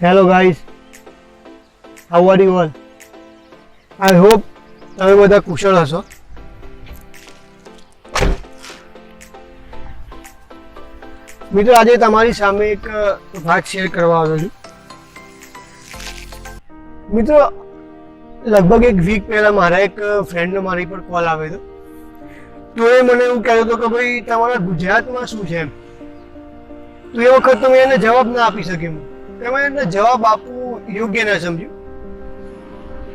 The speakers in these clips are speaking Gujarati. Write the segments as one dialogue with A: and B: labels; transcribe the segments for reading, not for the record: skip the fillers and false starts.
A: Hello guys, how are you all? I hope તમે બધા કુશળ હશો. મિત્રો, આજે તમારી સામે એક વાત શેર કરવા આવ્યો છું. મિત્રો, લગભગ એક વીક પહેલા મારા એક ફ્રેન્ડનો મારી પર કોલ આવ્યો હતો. તો એ મને એવું કહેતો હતો કે ભાઈ તમારા ગુજરાતમાં શું છે એમ. તો એ વખત તો મેં એને જવાબ ના આપી શક્યો. મેં એને જવાબ આપવું યોગ્ય ના સમજ્યું.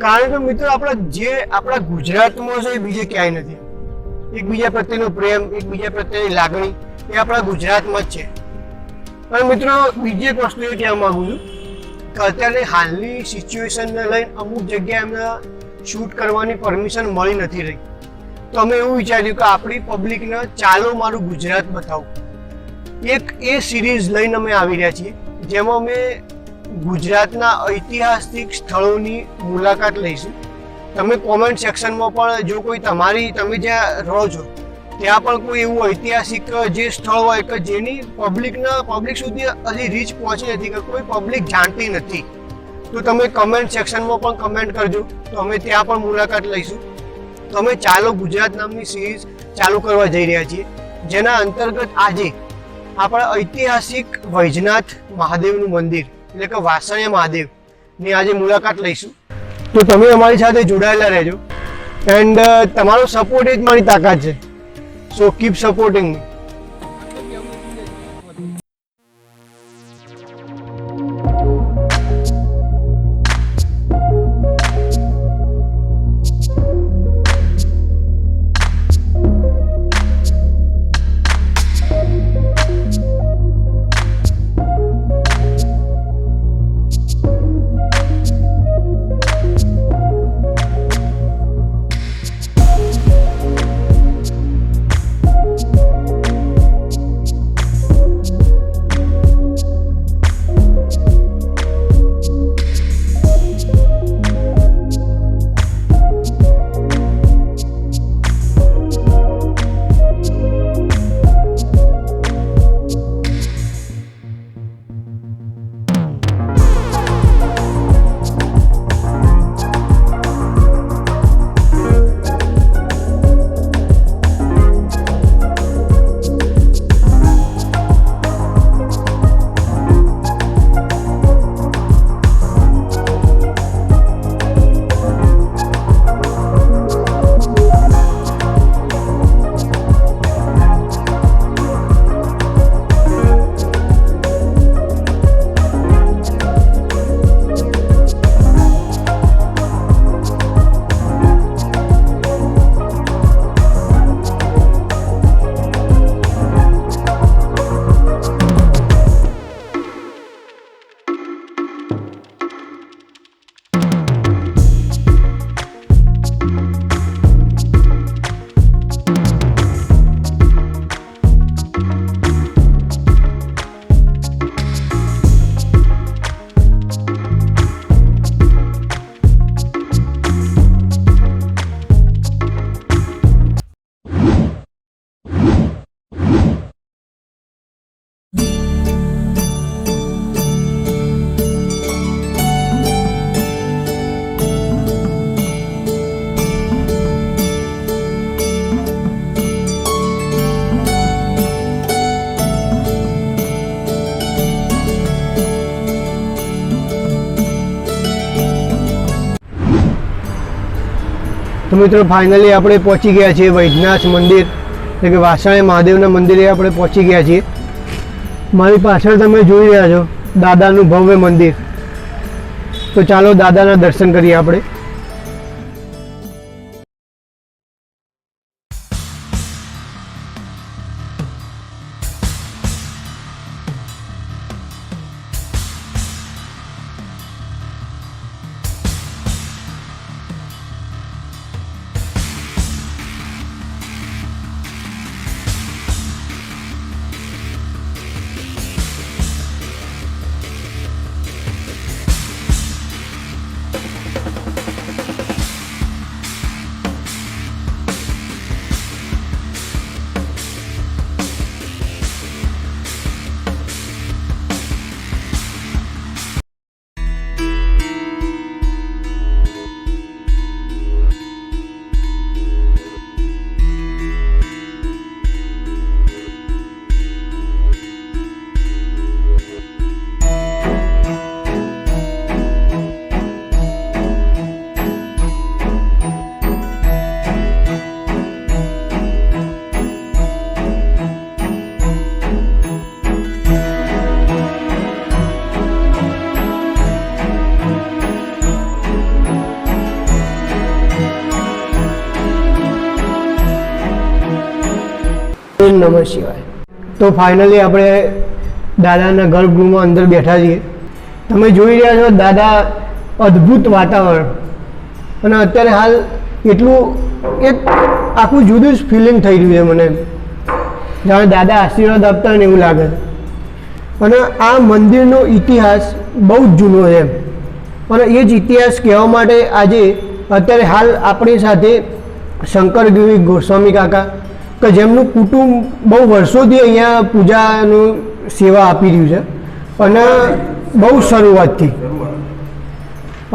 A: કારણ કે મિત્રો, આપણા ગુજરાતમાં છે એ બીજે ક્યાંય નથી. એકબીજા પ્રત્યેનો પ્રેમ, એકબીજા પ્રત્યેની લાગણી એ આપણા ગુજરાતમાં જ છે. અને મિત્રો, બીજી એક વસ્તુ એ કહેવા માંગુ છું કે અત્યારે હાલની સિચ્યુએશનને લઈને અમુક જગ્યાએ એમને શૂટ કરવાની પરમિશન મળી નથી રહી. તો અમે એવું વિચાર્યું કે આપણી પબ્લિકને ચાલો મારું ગુજરાત બતાવું, એક એ સિરીઝ લઈને અમે આવી રહ્યા છીએ, જેમાં અમે ગુજરાતના ઐતિહાસિક સ્થળોની મુલાકાત લઈશું. તમે કોમેન્ટ સેક્શનમાં પણ જો કોઈ તમે જ્યાં રહો છો ત્યાં પણ કોઈ એવું ઐતિહાસિક જે સ્થળ હોય કે જેની પબ્લિક સુધી હજી રીચ પહોંચી નથી, કે કોઈ પબ્લિક જાણતી નથી, તો તમે કમેન્ટ સેક્શનમાં પણ કમેન્ટ કરજો. તો અમે ત્યાં પણ મુલાકાત લઈશું. તો અમે ચાલો ગુજરાત નામની સિરીઝ ચાલુ કરવા જઈ રહ્યા છીએ, જેના અંતર્ગત આજે આપણે ઐતિહાસિક વૈજનાથ મહાદેવનું મંદિર એટલે કે વાસણિયા મહાદેવની આજે મુલાકાત લઈશું. તો તમે અમારી સાથે જોડાયેલા રહેજો. એન્ડ તમારો સપોર્ટ એ જ મારી તાકાત છે. સો કીપ સપોર્ટિંગ મી. તો મિત્રો, ફાઇનલી આપણે પહોંચી ગયા છીએ વૈજનાથ મંદિર એટલે કે વાસણિયા મહાદેવના મંદિરે આપણે પહોંચી ગયા છીએ. મારી પાછળ તમે જોઈ રહ્યા છો દાદાનું ભવ્ય મંદિર. તો ચાલો દાદાના દર્શન કરીએ આપણે. નમઃ શિવાય. તો ફાઇનલી આપણે દાદાના ગર્ભગૃહમાં અંદર બેઠા છીએ. તમે જોઈ રહ્યા છો દાદા અદ્ભુત વાતાવરણ, અને અત્યારે હાલ એટલું એક આખું જુદું જ ફિલિંગ થઈ રહ્યું છે મને, જાણે દાદા આશીર્વાદ આપતા હોય ને એવું લાગે છે. અને આ મંદિરનો ઇતિહાસ બહુ જ જૂનો છે, અને એ જ ઇતિહાસ કહેવા માટે આજે અત્યારે હાલ આપણી સાથે શંકરગીરી ગોસ્વામી કાકા, કે જેમનું કુટુંબ બહુ વર્ષોથી અહીંયા પૂજાનું સેવા આપી રહ્યું છે, અને બહુ શરૂઆતથી.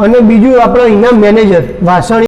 A: અને બીજું આપણા અહીંના મેનેજર વાસણી.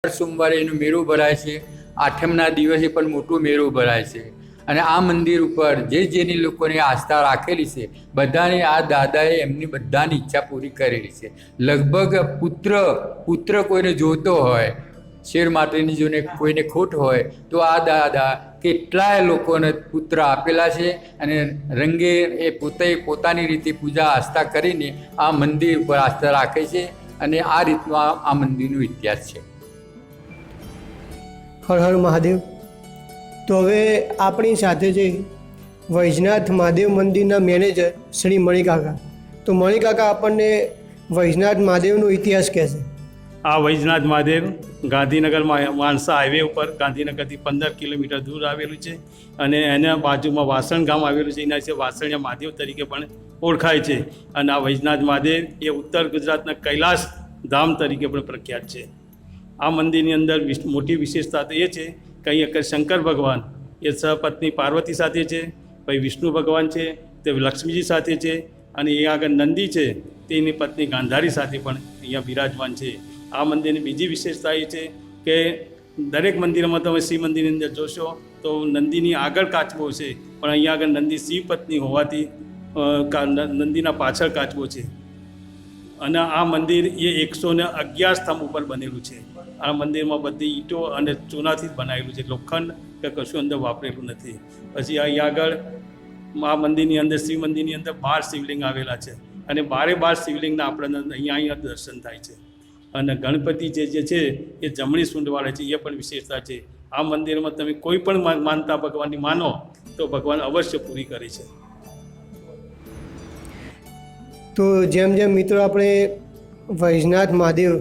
B: સોમવારે એનું મેળું ભરાય છે. આઠમના દિવસે પણ મોટું મેળું ભરાય છે. અને આ મંદિર ઉપર જેની લોકોને આસ્થા રાખેલી છે, બધાને આ દાદાએ એમની બધાની ઈચ્છા પૂરી કરેલી છે. લગભગ પુત્ર કોઈને જોતો હોય, શેર માટેની જોને કોઈને ખોટ હોય, તો આ દાદા કેટલાય લોકોને પુત્ર આપેલા છે. અને રંગે એ પોતાની રીતે પૂજા આસ્થા કરીને આ મંદિર ઉપર આસ્થા રાખે છે. અને આ રીતનો આ મંદિરનો ઇતિહાસ છે.
A: હર હર મહાદેવ. તો હવે આપણી સાથે છે વૈજનાથ મહાદેવ મંદિરના મેનેજર શ્રી મણિકાકા. તો મણિકાકા આપણને વૈજનાથ મહાદેવનો ઇતિહાસ કહેશે.
C: આ વૈજનાથ મહાદેવ ગાંધીનગરમાં માણસા હાઈવે ઉપર ગાંધીનગરથી 15 કિલોમીટર દૂર આવેલું છે. અને એના બાજુમાં વાસણ ગામ આવેલું છે. એના વિશે વાસણિયા મહાદેવ તરીકે પણ ઓળખાય છે. અને આ વૈજનાથ મહાદેવ એ ઉત્તર ગુજરાતના કૈલાસ ધામ તરીકે પણ પ્રખ્યાત છે. આ મંદિરની અંદર મોટી વિશેષતા તો એ છે કે અહીંયા શંકર ભગવાન એ સહપત્ની પાર્વતી સાથે છે, પછી વિષ્ણુ ભગવાન છે તે લક્ષ્મીજી સાથે છે, અને એ આગળ નંદી છે તેની પત્ની ગાંધારી સાથે પણ અહીંયા બિરાજમાન છે. આ મંદિરની બીજી વિશેષતા એ છે કે દરેક મંદિરમાં તમે શિવ મંદિરની અંદર જોશો તો નંદીની આગળ કાચબો છે, પણ અહીંયા આગળ નંદી શિવ પત્ની હોવાથી નંદીના પાછળ કાચબો છે. અને આ મંદિર એ 111 સ્તંભ ઉપર બનેલું છે. આ મંદિરમાં બધી ઈંટો અને ચૂનાથી જ બનાવેલું છે, લોખંડ કે કશું અંદર વાપરેલું નથી. પછી અહીંયા આગળ આ મંદિરની અંદર શિવ મંદિરની અંદર 12 શિવલિંગ આવેલા છે, અને 12 શિવલિંગના આપણને અહીંયા દર્શન થાય છે. અને ગણપતિ જે છે એ જમણી સૂંઢવાળે છે, એ પણ વિશેષતા છે. આ મંદિરમાં તમે કોઈ પણ માનતા ભગવાનની માનો તો ભગવાન અવશ્ય પૂરી કરે છે.
A: તો જેમ જેમ મિત્રો આપણે વૈજનાથ મહાદેવ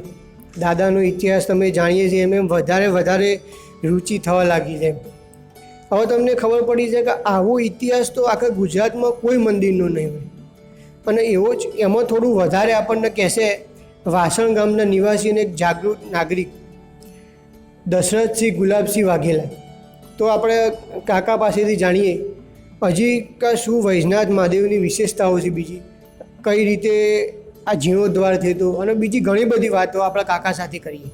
A: દાદાનો ઇતિહાસ તમે જાણીએ છીએ એમ વધારે રુચિ થવા લાગી છે. હવે તમને ખબર પડી છે કે આવો ઇતિહાસ તો આખા ગુજરાતમાં કોઈ મંદિરનો નહીં હોય. અને એવો જ એમાં થોડું વધારે આપણને કહેશે વાસણ ગામના નિવાસી અને એક જાગૃત નાગરિક દશરથસિંહ ગુલાબસિંહ વાઘેલા. તો આપણે કાકા પાસેથી જાણીએ હજી કે શું વૈજનાથ મહાદેવની વિશેષતાઓ છે, બીજી કઈ રીતે આ જીર્ણોદ્ધાર થયો હતો, અને બીજી ઘણી બધી વાતો આપણા કાકા સાથે કરીએ.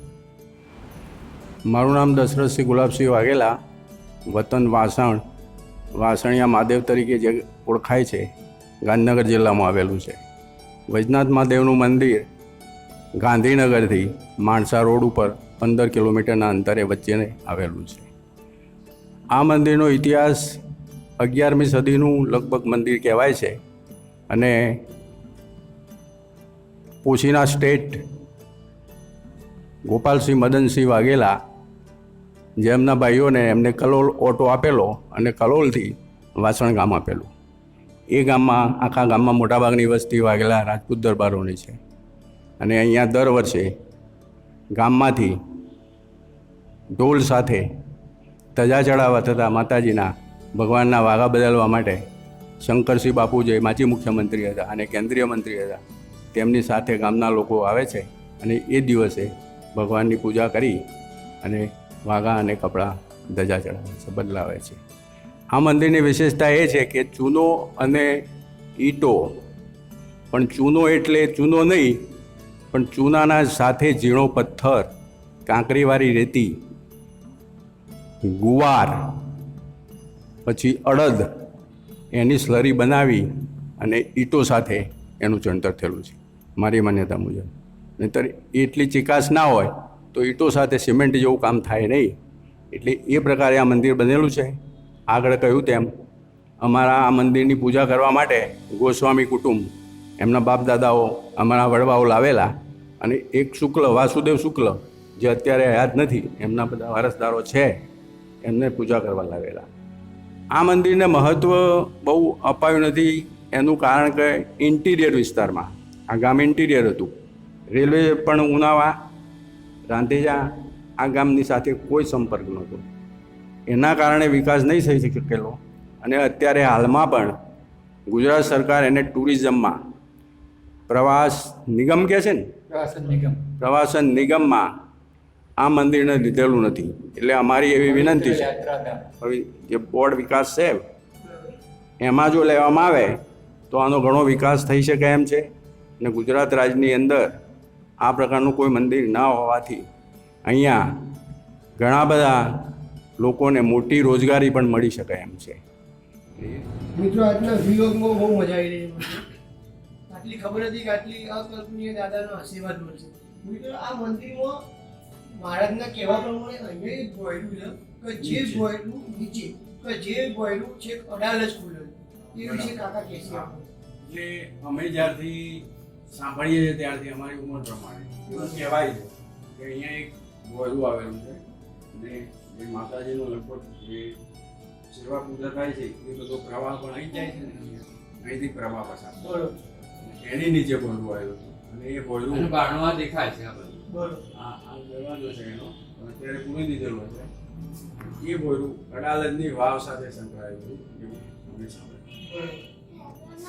D: મારું નામ દશરથસિંહ ગુલાબસિંહ વાઘેલા, વતન વાસણિયા મહાદેવ તરીકે જે ઓળખાય છે, ગાંધીનગર જિલ્લામાં આવેલું છે. વૈજનાથ મહાદેવનું મંદિર ગાંધીનગરથી માણસા રોડ ઉપર 15 કિલોમીટરના અંતરે વચ્ચે આવેલું છે. આ મંદિરનો ઇતિહાસ 11મી સદીનું લગભગ મંદિર કહેવાય છે. અને પોશીના સ્ટેટ ગોપાલસિંહ મદનસિંહ વાઘેલા જેમના ભાઈઓને એમને કલોલ ઓટો આપેલો અને કલોલથી વાસણ ગામ આપેલું. એ ગામમાં આખા ગામમાં મોટાભાગની વસ્તી વાઘેલા રાજપૂત દરબારોની છે. અને અહીંયા દર વર્ષે ગામમાંથી ઢોલ સાથે ધજા ચડાવવા થતાં માતાજીના ભગવાનના વાઘા બદલવા માટે શંકરસિંહ બાપુ જે માજી મુખ્યમંત્રી હતા અને કેન્દ્રીય મંત્રી હતા તેમની સાથે ગામના લોકો આવે છે અને એ દિવસે ભગવાનની પૂજા કરી અને વાઘા અને કપડાં ધજા ચડાવે છે, બદલાવે છે. આ મંદિરની વિશેષતા એ છે કે ચૂનો અને ઈંટો, પણ ચૂનો એટલે ચૂનો નહીં, પણ ચૂનાના સાથે ઝીણો પથ્થર, કાંકરીવાળી રેતી, ગુવાર, પછી અડદ, એની સ્લરી બનાવી અને ઈંટો સાથે એનું ચણતર થયેલું છે મારી માન્યતા મુજબ. નહીંતર એટલી ચિકાસ ના હોય તો ઈંટો સાથે સિમેન્ટ જેવું કામ થાય નહીં. એટલે એ પ્રકારે આ મંદિર બનેલું છે. આગળ કહ્યું તેમ અમારા આ મંદિરની પૂજા કરવા માટે ગોસ્વામી કુટુંબ એમના બાપ દાદાઓ અમારા વડવાઓ લાવેલા, અને એક શુક્લ વાસુદેવ શુક્લ જે અત્યારે હયાત નથી, એમના બધા વારસદારો છે, એમને પૂજા કરવા લાવેલા. આ મંદિરને મહત્ત્વ બહુ અપાયું નથી. એનું કારણ કે ઇન્ટિરિયર વિસ્તારમાં આ ગામ ઇન્ટિરિયર હતું. રેલવે પણ ઉનાવા રાંધેજા આ ગામની સાથે કોઈ સંપર્ક નહોતો. એના કારણે વિકાસ નહીં થઈ શકેલો. અને અત્યારે હાલમાં પણ ગુજરાત સરકાર એને ટુરિઝમમાં પ્રવાસ નિગમ કહે છે ને, પ્રવાસન નિગમમાં આ મંદિરને લીધેલું નથી. એટલે અમારી એવી વિનંતી છે હવે જે બોર્ડ વિકાસ છે એમાં જો લેવામાં આવે તો આનો ઘણો વિકાસ થઈ શકે એમ છે. અને ગુજરાત રાજ્યની અંદર આ પ્રકારનું કોઈ મંદિર ન હોવાથી અહીંયા ઘણા બધા લોકોને મોટી રોજગારી પણ મળી શકે એમ છે.
A: મિત્રો આજના વિડીયોમાં બહુ મજા આવી રહી છે. આટલી ખબર હતી કે આટલી અકલ્પનીય દાદાનો આશીર્વાદ મળશે. મિત્રો આ મંદિરમાં મહારાજના કહેવા પ્રમાણે અહીંયા એક ગોયડું છે કે જે ગોયડું નીચે કે જે ગોયડું છે અડાલ જ ખુલ્લું એ વિશે કાકા કહેશે.
D: એટલે અમે જ્યારથી સાંભળીએ છીએ ત્યારથી અમારી ઉંમર પ્રમાણે એવું કહેવાય છે કે અહીંયા એક ગોયડું આવેલું છે અને જે માતાજીનો લગભગ જે સેવા પૂજા થાય છે એ બધો પ્રવાહ પણ અહીં જાય છે ને અહીંથી પ્રવાહ પસાર એની નીચે ગોયડું આવેલું છે. અને એ ગોયડું
B: બારણું દેખાય છે આ બધું.
D: આ દરવાજો છે એનો અત્યારે પૂરી દીધેલો છે. એ ગોયડું અડાલજની વાવ સાથે સંકળાયેલું એવું અમે સાંભળ્યું.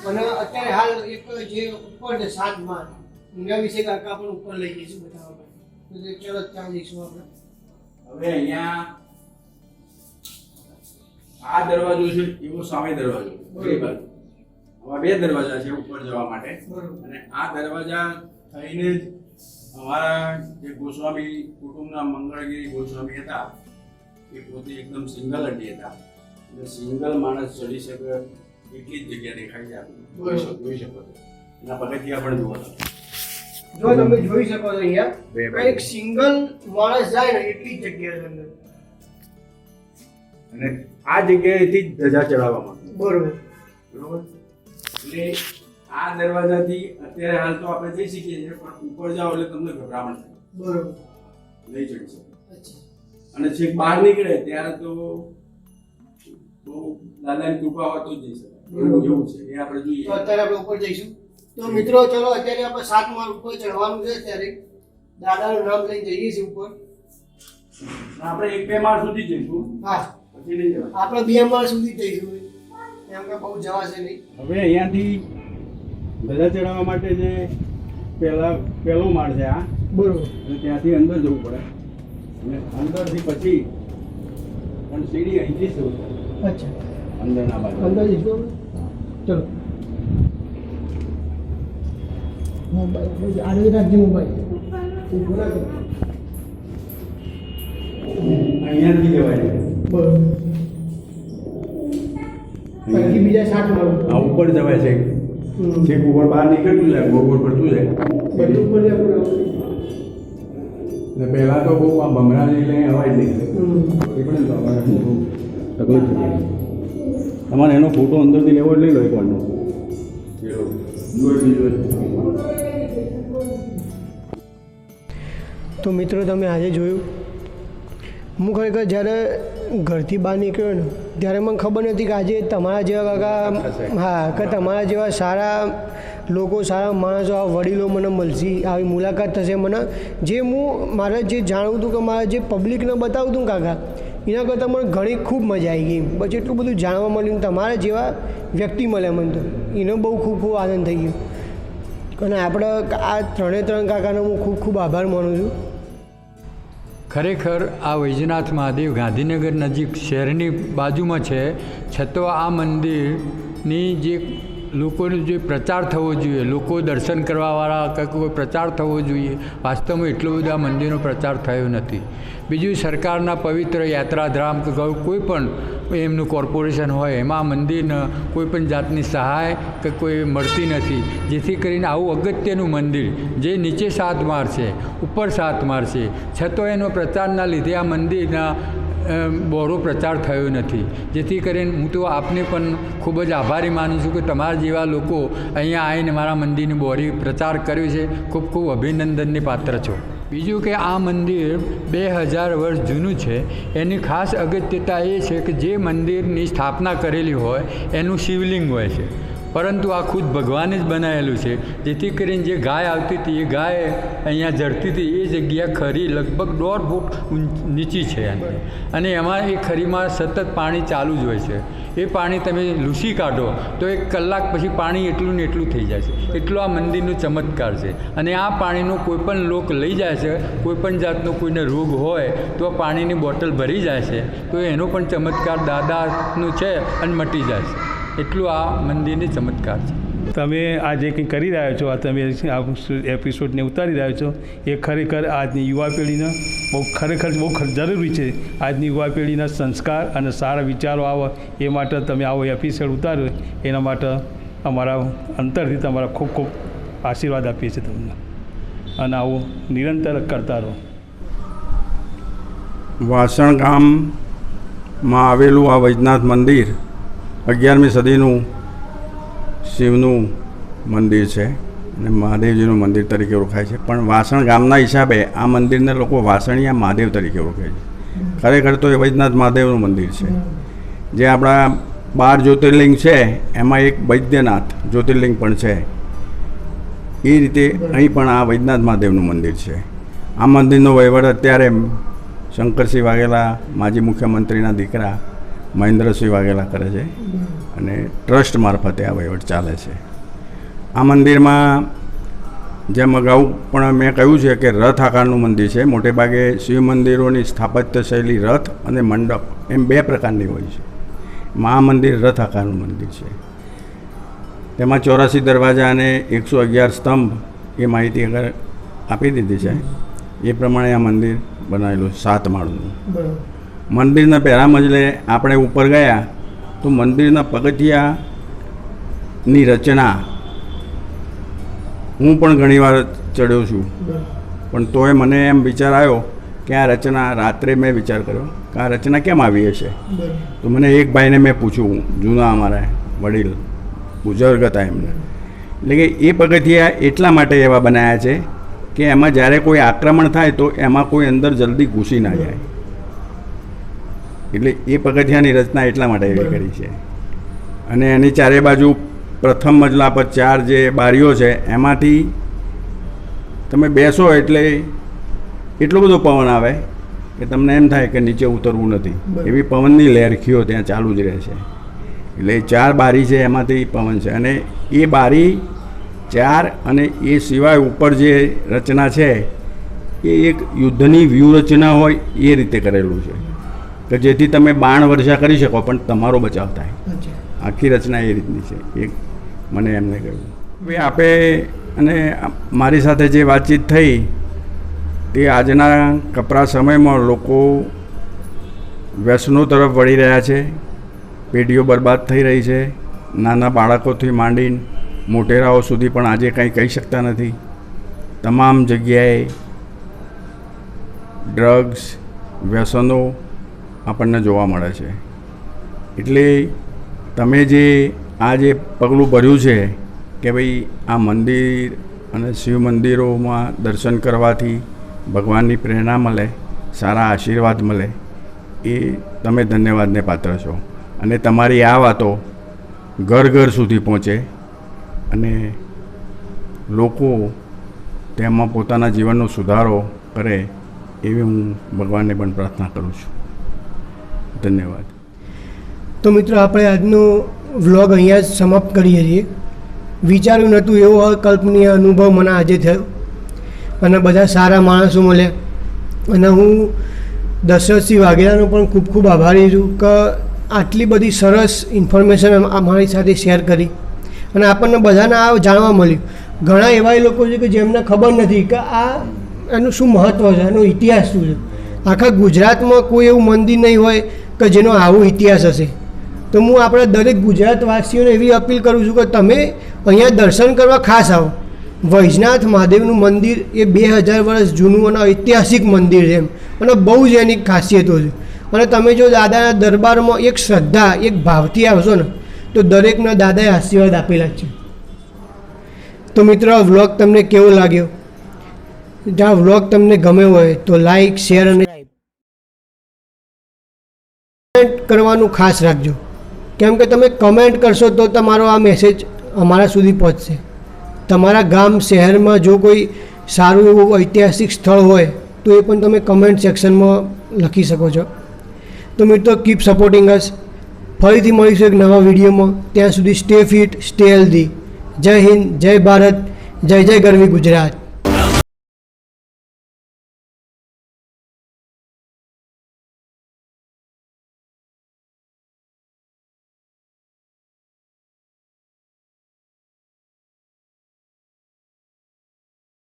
A: અને અત્યારે હાલ એક જે ઉપર છે 7 માળ એના વિશે કાકા પણ ઉપર લઈ જઈશું બતાવવા માટે. તો ચલો ત્યાં જઈશું આપણે.
D: હવે અહીંયા આ દરવાજો છે એવો સામે દરવાજો બે બાજુ. આવા બે દરવાજા છે ઉપર જવા માટે.
A: બરોબર.
D: અને આ દરવાજા થઈને જ અમારા જે ગોસ્વામી કુટુંબના મંગળગીરી ગોસ્વામી હતા એ પોતે એકદમ સિંગલ હંડી હતા. એટલે સિંગલ માણસ ચડી શકે એટલી જ જગ્યા દેખાય છે આપણે જોઈ શકો છો. એના પગથિયા પણ જોવા.
A: જો તમે જોઈ શકો છો અહીંયા
D: બે બાજુ.
A: એક સિંગલ માણસ જાય ને એટલી જ જગ્યા છે અંદર.
D: અને આ જગ્યાએથી જ ધજા ચડાવવામાં આવે.
A: બરોબર.
D: બરોબર. એટલે આ દરવાજાથી અત્યારે હાલ તો આપણે જઈ શકીએ છીએ પણ ઉપર જાઓ એટલે તમને ગભરામણ થાય.
A: બરોબર.
D: નહીં ચડી શકે.
A: અચ્છા.
D: અને છેક બહાર નીકળે ત્યારે તો બહુ દાદાની કૃપા હોય તો જ જઈ શકાય. એવું છે એ આપણે જોઈએ.
A: તો અત્યારે આપણે ઉપર જઈશું. તો મિત્રો ચલો અત્યારે આપણે 7 માળ ઉપર ચડવાનું છે. ત્યારે દાદાનું નામ લઈને જઈએ છીએ ઉપર.
D: આપણે 1-2 માળ સુધી જઈશું
A: હા,
D: પછી નહીં જવાય.
A: આપણે 2 માળ સુધી જઈશું. એમ કે બહુ જવાશે નહીં.
D: હવે અહીંયાથી ધજા ચડાવવા માટે જે પહેલો માળ છે આ,
A: બરોબર.
D: એટલે ત્યાંથી અંદર જવું પડે અને અંદરથી પછી પણ સીડી અહીંથી જ જવું પડે
A: અચ્છા,
D: અંદરના બાજુ.
A: અંદર જઈશું આપણે. ચલો. મોબાઈલ આડે રાખજે. મોબાઈલ ઊભો રાખજો.
D: અહીંયાથી જવાય.
A: બરોબર. પછી બીજા 7 માળ
D: આ ઉપર જવાય છે. છેક ઉપર બહાર નીકળતું જાય, ગોળ પડતું જાય.
A: બધું ઉપર જવું.
D: ને પહેલા તો બહુ આ ભમરાજી લઈ અવાય નહીં. એ પણ તો અમારે મોટું તકલીફ થઈ જાય. તમારે એનો ફોટો અંદરથી લેવો જ લઈ લો એક વારનો.
A: તો મિત્રો તમે આજે જોયું, હું ખરેખર જ્યારે ઘરથી બહાર નીકળ્યો ને ત્યારે મને ખબર નથી કે આજે તમારા જેવા કાકા, હા, કે તમારા જેવા સારા લોકો, સારા માણસો, આ વડીલો મને મળશે, આવી મુલાકાત થશે મને. જે હું મારે જે જાણવું હતું કે મારે જે પબ્લિકને બતાવું હતું કાકા, એના કરતાં મને ઘણી ખૂબ મજા આવી ગઈ. પછી એટલું બધું જાણવા મળ્યું. તમારા જેવા વ્યક્તિ મળ્યા મને, તો એનો બહુ ખૂબ ખૂબ આનંદ થઈ ગયો. અને આપણે આ 3 કાકાનો હું ખૂબ ખૂબ આભાર માનું છું.
B: ખરેખર આ વૈજનાથ મહાદેવ ગાંધીનગર નજીક શહેરની બાજુમાં છે, છતાં આ મંદિરની જે લોકોનો જે પ્રચાર થવો જોઈએ, લોકો દર્શન કરવાવાળા કે કોઈ પ્રચાર થવો જોઈએ, વાસ્તવમાં એટલો બધો આ મંદિરનો પ્રચાર થયો નથી. બીજું સરકારના પવિત્ર યાત્રાધામ કે કોઈ પણ એમનું કોર્પોરેશન હોય એમાં આ મંદિરને કોઈ પણ જાતની સહાય કે કોઈ મળતી નથી. જેથી કરીને આવું અગત્યનું મંદિર જે નીચે 7 માળ છે, ઉપર 7 માળ છે, છતાં એનો પ્રચારના લીધે આ મંદિરના બહોળો પ્રચાર થયો નથી. જેથી કરીને હું તો આપને પણ ખૂબ જ આભારી માનું છું કે તમારા જેવા લોકો અહીંયા આવીને મારા મંદિરની બહોળી પ્રચાર કર્યો છે. ખૂબ ખૂબ અભિનંદનને પાત્ર છો. બીજું કે આ મંદિર 2000 વર્ષ જૂનું છે. એની ખાસ અગત્યતા એ છે કે જે મંદિરની સ્થાપના કરેલી હોય એનું શિવલિંગ હોય છે, પરંતુ આ ખુદ ભગવાને જ બનાવેલું છે. જેથી કરીને જે ગાય આવતી હતી એ ગાય અહીંયા જડતી હતી એ જગ્યા ખરી લગભગ 1.5 ફૂટ નીચી છે અને એમાં એ ખરીમાં સતત પાણી ચાલુ જ હોય છે. એ પાણી તમે લૂસી કાઢો તો 1 કલાક પછી પાણી એટલું ને એટલું થઈ જાય છે. એટલો આ મંદિરનો ચમત્કાર છે. અને આ પાણીનો કોઈપણ લોક લઈ જાય છે, કોઈપણ જાતનો કોઈને રોગ હોય તો પાણીની બોટલ ભરી જાય છે, તો એનો પણ ચમત્કાર દાદાનું છે અને મટી જાય છે. એટલું આ મંદિરની ચમત્કાર છે.
C: તમે આ જે કંઈ કરી રહ્યા છો, આ તમે આ એપિસોડને ઉતારી રહ્યા છો, એ ખરેખર આજની યુવા પેઢીને ખરેખર બહુ જરૂરી છે. આજની યુવા પેઢીના સંસ્કાર અને સારા વિચારો આવે એ માટે તમે આવો એપિસોડ ઉતાર્યો, એના માટે અમારા અંતરથી તમારા ખૂબ ખૂબ આશીર્વાદ આપીએ છીએ તમને, અને આવું નિરંતર કરતા રહો.
D: વાસણ ગામમાં આવેલું આ વૈજનાથ મંદિર 11મી સદીનું શિવનું મંદિર છે અને મહાદેવજીનું મંદિર તરીકે ઓળખાય છે. પણ વાસણ ગામના હિસાબે આ મંદિરને લોકો વાસણિયા મહાદેવ તરીકે ઓળખે છે. ખરેખર તો એ વૈજનાથ મહાદેવનું મંદિર છે. જે આપણા 12 જ્યોતિર્લિંગ છે એમાં એક વૈદ્યનાથ જ્યોતિર્લિંગ પણ છે. એ રીતે અહીં પણ આ વૈજનાથ મહાદેવનું મંદિર છે. આ મંદિરનો વહીવટ અત્યારે શંકરસિંહ વાઘેલા માજી મુખ્યમંત્રીના દીકરા મહેન્દ્રસિંહ વાઘેલા કરે છે અને ટ્રસ્ટ મારફતે આ વહીવટ ચાલે છે. આ મંદિરમાં જેમ અગાઉ પણ મેં કહ્યું છે કે રથ આકારનું મંદિર છે. મોટે ભાગે શિવ મંદિરોની સ્થાપત્ય શૈલી રથ અને મંડપ એમ બે પ્રકારની હોય છે. આ મંદિર રથ આકારનું મંદિર છે. તેમાં 84 દરવાજા અને 111 સ્તંભ એ માહિતી આગળ આપી દીધી છે. એ પ્રમાણે આ મંદિર બનાવેલું 7 માળનું. મંદિરના પહેલા મજલે આપણે ઉપર ગયા તો મંદિરના પગથિયાની રચના હું પણ ઘણીવાર ચડ્યો છું, પણ તોય મને એમ વિચાર આવ્યો કે આ રચના રાત્રે મેં વિચાર કર્યો કે આ રચના કેમ આવી હશે. તો મને એક ભાઈને મેં પૂછ્યું, જૂના અમારા વડીલ બુઝુર્ગ હતા એમને, એટલે કે એ પગથિયા એટલા માટે એવા બનાવ્યા છે કે એમાં જ્યારે કોઈ આક્રમણ થાય તો એમાં કોઈ અંદર જલ્દી ઘૂસી ના જાય. એટલે એ પગથિયાની રચના એટલા માટે એવી કરી છે. અને એની ચારે બાજુ પ્રથમ મજલા પર 4 જે બારીઓ છે એમાંથી તમે બેસો એટલે એટલો બધો પવન આવે કે તમને એમ થાય કે નીચે ઉતરવું નથી. એવી પવનની લહેરખીઓ ત્યાં ચાલુ જ રહે છે. એટલે 4 બારી છે એમાંથી પવન છે. અને એ બારી 4 અને એ સિવાય ઉપર જે રચના છે એ એક યુદ્ધની વ્યૂહરચના હોય એ રીતે કરેલું છે કે જેથી તમે બાણ વર્ષા કરી શકો પણ તમારો બચાવ થાય. આખી રચના એ રીતની છે. એક મને એમને કહ્યું. હવે આપે અને મારી સાથે જે વાતચીત થઈ તે આજના કપરા સમયમાં લોકો વ્યસનો તરફ વળી રહ્યા છે, પેઢીઓ બરબાદ થઈ રહી છે. નાના બાળકોથી માંડીને મોટેરાઓ સુધી પણ આજે કંઈ કહી શકતા નથી. તમામ જગ્યાએ ડ્રગ્સ, વ્યસનો આપણને જોવા મળે છે. એટલે તમે જે આ જે પગલું ભર્યું છે કે ભાઈ આ મંદિર અને શિવ મંદિરોમાં દર્શન કરવાથી ભગવાનની પ્રેરણા મળે, સારા આશીર્વાદ મળે, એ તમે ધન્યવાદને પાત્ર છો. અને તમારી આ વાતો ઘર ઘર સુધી પહોંચે અને લોકો તેમાં પોતાના જીવનનો સુધારો કરે એવી હું ભગવાનને પણ પ્રાર્થના કરું છું. ધન્યવાદ.
A: તો મિત્રો આપણે આજનો વ્લોગ અહીંયા જ સમાપ્ત કરીએ છીએ. વિચાર્યું નહોતું એવો અકલ્પનીય અનુભવ મને આજે થયો અને બધા સારા માણસો મળ્યા. અને હું દશરથસિંહ વાઘેલાનો પણ ખૂબ ખૂબ આભારી છું કે આટલી બધી સરસ ઇન્ફોર્મેશન અમારી સાથે શેર કરી અને આપણને બધાને આ જાણવા મળ્યું. ઘણા એવા લોકો છે કે જેમને ખબર નથી કે આ એનું શું મહત્ત્વ છે, એનો ઇતિહાસ શું છે. આખા ગુજરાતમાં કોઈ એવું મંદિર નહીં હોય કે જેનો આવો ઇતિહાસ હશે. તો હું આપણા દરેક ગુજરાતવાસીઓને એવી અપીલ કરું છું કે તમે અહીંયા દર્શન કરવા ખાસ આવો. વૈજનાથ મહાદેવનું મંદિર એ 2000 વર્ષ જૂનું અને ઐતિહાસિક મંદિર છે એમ, અને બહુ જ એની ખાસિયતો છે. અને તમે જો દાદાના દરબારમાં એક શ્રદ્ધા, એક ભાવથી આવશો ને તો દરેકના દાદાએ આશીર્વાદ આપેલા જ છે. તો મિત્રો આ વ્લોગ તમને કેવો લાગ્યો? જો આ વ્લોગ તમને ગમ્યો હોય તો લાઈક, શેર અને કમેન્ટ કરવાનું ખાસ રાખજો, કેમ કે તમે કમેન્ટ કરશો તો તમારો આ મેસેજ અમારા સુધી પહોંચશે. તમારા ગામ, શહેરમાં જો કોઈ સારું એવું ઐતિહાસિક સ્થળ હોય તો એ પણ તમે કમેન્ટ સેક્શનમાં લખી શકો છો. તો મિત્રો કીપ સપોર્ટિંગ અસ. ફરીથી મળીશું એક નવા વિડીયોમાં. ત્યાં સુધી સ્ટે ફિટ, સ્ટે હેલ્ધી. જય હિન્દ, જય ભારત, જય જય ગરવી ગુજરાત.